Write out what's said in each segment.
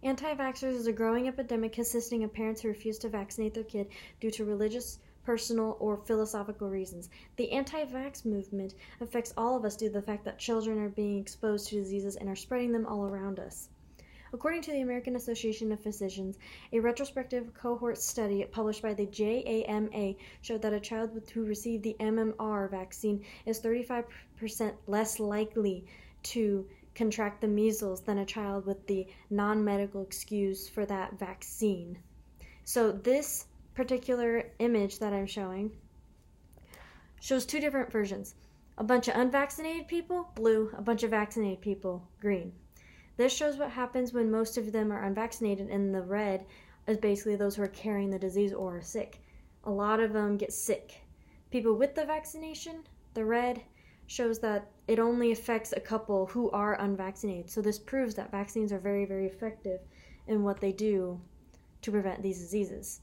Anti-vaxxers is a growing epidemic consisting of parents who refuse to vaccinate their kid due to religious, personal, or philosophical reasons. The anti-vax movement affects all of us due to the fact that children are being exposed to diseases and are spreading them all around us. According to the American Association of Physicians, a retrospective cohort study published by the JAMA showed that a child who received the MMR vaccine is 35% less likely to contract the measles than a child with the non-medical excuse for that vaccine. So this particular image that I'm showing shows two different versions. A bunch of unvaccinated people, blue, a bunch of vaccinated people, green. This shows what happens when most of them are unvaccinated, and the red is basically those who are carrying the disease or are sick. A lot of them get sick. People with the vaccination, the red, shows that it only affects a couple who are unvaccinated. So this proves that vaccines are very, very effective in what they do to prevent these diseases.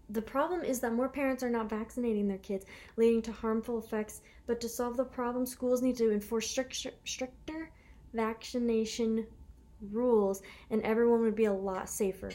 The problem is that more parents are not vaccinating their kids, leading to harmful effects. But to solve the problem, schools need to enforce stricter vaccination rules, and everyone would be a lot safer.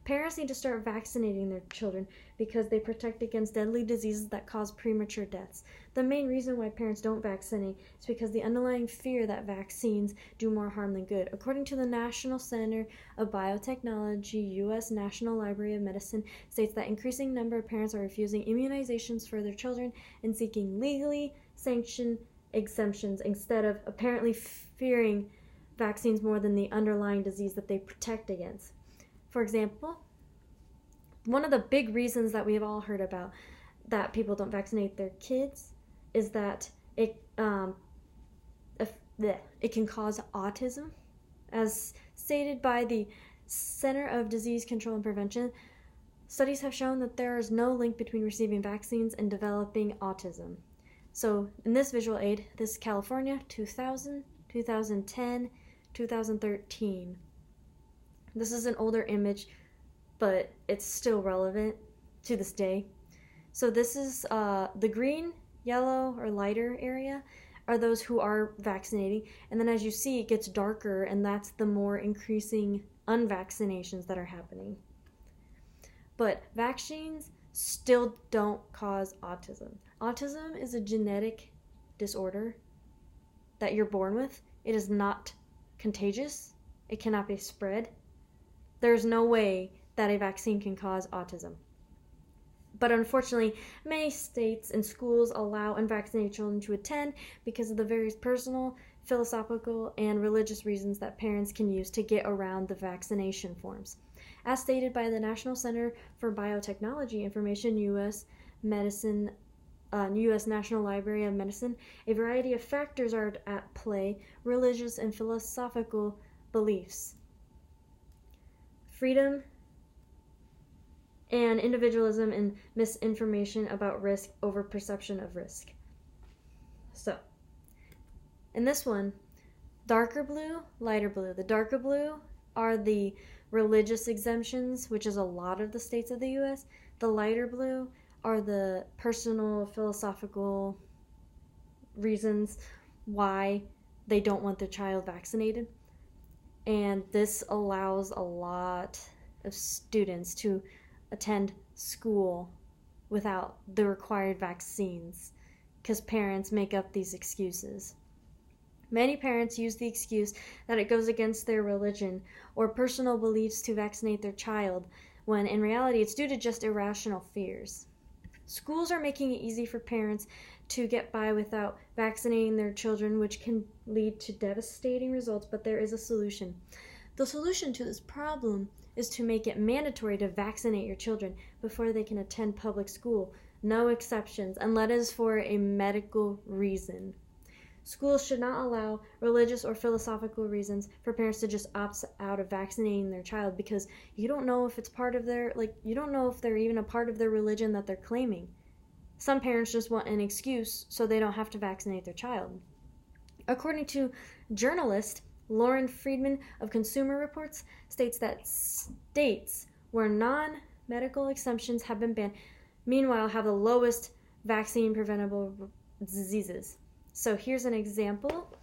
Parents need to start vaccinating their children because they protect against deadly diseases that cause premature deaths. The main reason why parents don't vaccinate is because the underlying fear that vaccines do more harm than good. According to the National Center of Biotechnology, U.S. National Library of Medicine states that increasing number of parents are refusing immunizations for their children and seeking legally sanctioned exemptions instead of apparently fearing vaccines more than the underlying disease that they protect against. For example, one of the big reasons that we've all heard about that people don't vaccinate their kids is that it can cause autism. As stated by the Center of Disease Control and Prevention, studies have shown that there is no link between receiving vaccines and developing autism. So in this visual aid, this is California, 2000, 2010, 2013. This is an older image, but it's still relevant to this day. So this is the green, yellow, or lighter area are those who are vaccinating. And then as you see, it gets darker, and that's the more increasing unvaccinations that are happening. But vaccines still don't cause autism. Autism is a genetic disorder that you're born with. It is not contagious. It cannot be spread. There's no way that a vaccine can cause autism. But unfortunately, many states and schools allow unvaccinated children to attend because of the various personal, philosophical, and religious reasons that parents can use to get around the vaccination forms. As stated by the National Center for Biotechnology Information, U.S. National Library of Medicine, a variety of factors are at play: religious and philosophical beliefs, freedom, and individualism, and misinformation about risk over perception of risk. So, in this one, darker blue, lighter blue. The darker blue are the religious exemptions, which is a lot of the states of the U.S. The lighter blue are the personal, philosophical reasons why they don't want their child vaccinated. And this allows a lot of students to attend school without the required vaccines because parents make up these excuses. Many parents use the excuse that it goes against their religion or personal beliefs to vaccinate their child, when in reality it's due to just irrational fears. Schools are making it easy for parents to get by without vaccinating their children, which can lead to devastating results, but there is a solution. The solution to this problem is to make it mandatory to vaccinate your children before they can attend public school. No exceptions, unless it is for a medical reason. Schools should not allow religious or philosophical reasons for parents to just opt out of vaccinating their child, because you don't know if it's part of their, you don't know if they're even a part of their religion that they're claiming. Some parents just want an excuse so they don't have to vaccinate their child. According to journalist Lauren Friedman of Consumer Reports, states that states where non-medical exemptions have been banned, meanwhile, have the lowest vaccine-preventable diseases. So here's an example.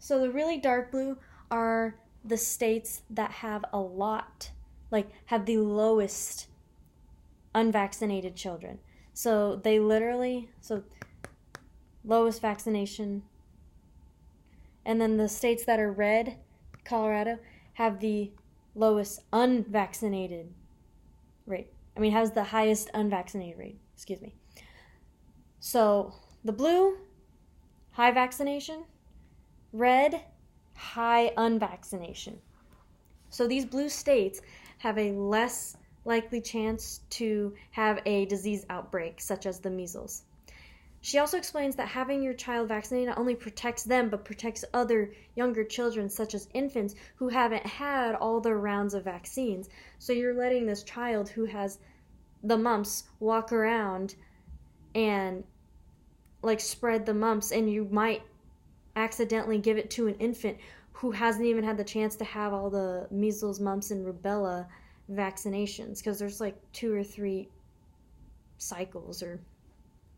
So the really dark blue are the states that have a lot, like have the lowest unvaccinated children. So they literally, lowest vaccination. And then the states that are red, Colorado, have the lowest unvaccinated rate. Has the highest unvaccinated rate, excuse me. So the blue, high vaccination. Red, high unvaccination. So these blue states have a less likely chance to have a disease outbreak, such as the measles. She also explains that having your child vaccinated not only protects them, but protects other younger children, such as infants, who haven't had all their rounds of vaccines. So you're letting this child who has the mumps walk around and spread the mumps, and you might accidentally give it to an infant who hasn't even had the chance to have all the measles, mumps, and rubella vaccinations, because there's 2 or 3 cycles, or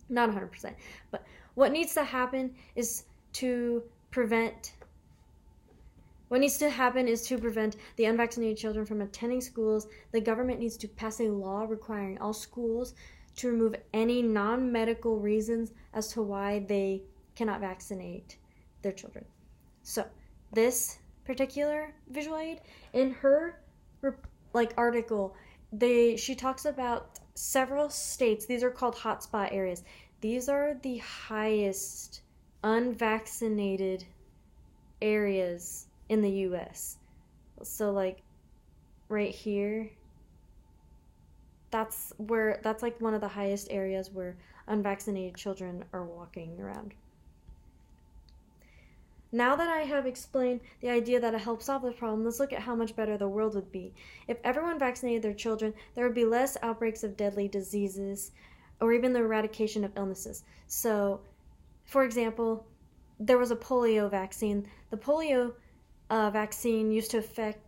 not 100%. But what needs to happen is to prevent the unvaccinated children from attending schools. The government needs to pass a law requiring all schools to remove any non-medical reasons as to why they cannot vaccinate their children. So this particular visual aid, in her article, she talks about several states. These are called hotspot areas. These are the highest unvaccinated areas in the US. So right here, that's one of the highest areas where unvaccinated children are walking around. Now that I have explained the idea that it helps solve the problem, let's look at how much better the world would be. If everyone vaccinated their children, there would be less outbreaks of deadly diseases or even the eradication of illnesses. So, for example, there was a polio vaccine. The polio vaccine used to affect,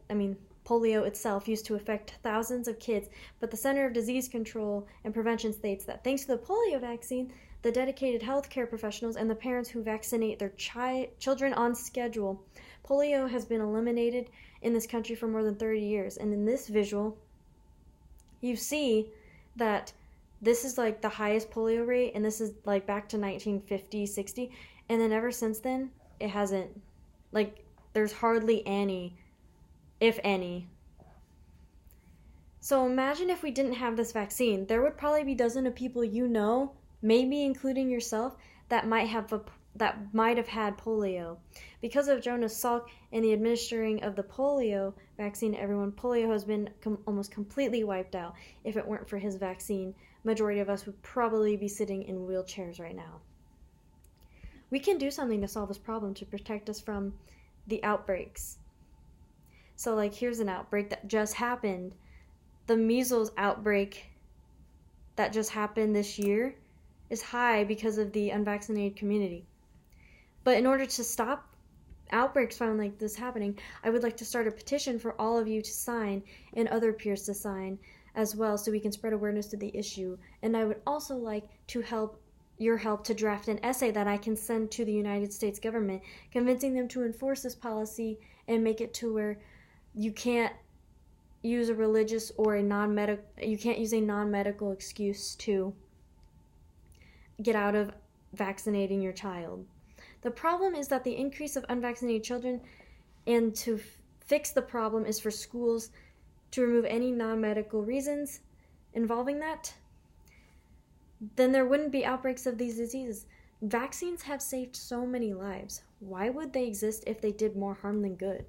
polio itself used to affect thousands of kids, but the Center of Disease Control and Prevention states that thanks to the polio vaccine, the dedicated healthcare professionals and the parents who vaccinate their children on schedule, polio has been eliminated in this country for more than 30 years. And in this visual, you see that this is the highest polio rate, and this is back to 1950, 60, and then ever since then, it hasn't, there's hardly any, if any. So imagine if we didn't have this vaccine. There would probably be dozens of people maybe including yourself, that might have had polio. Because of Jonas Salk and the administering of the polio vaccine to everyone, polio has been almost completely wiped out. If it weren't for his vaccine, majority of us would probably be sitting in wheelchairs right now. We can do something to solve this problem to protect us from the outbreaks. So here's an outbreak that just happened. The measles outbreak that just happened this year is high because of the unvaccinated community. But in order to stop outbreaks from this happening, I would like to start a petition for all of you to sign and other peers to sign as well, so we can spread awareness to the issue. And I would also like your help to draft an essay that I can send to the United States government, convincing them to enforce this policy and make it to where you can't use a religious or you can't use a non-medical excuse to get out of vaccinating your child. The problem is that the increase of unvaccinated children, and to fix the problem is for schools to remove any non-medical reasons involving that. Then there wouldn't be outbreaks of these diseases. Vaccines have saved so many lives. Why would they exist if they did more harm than good?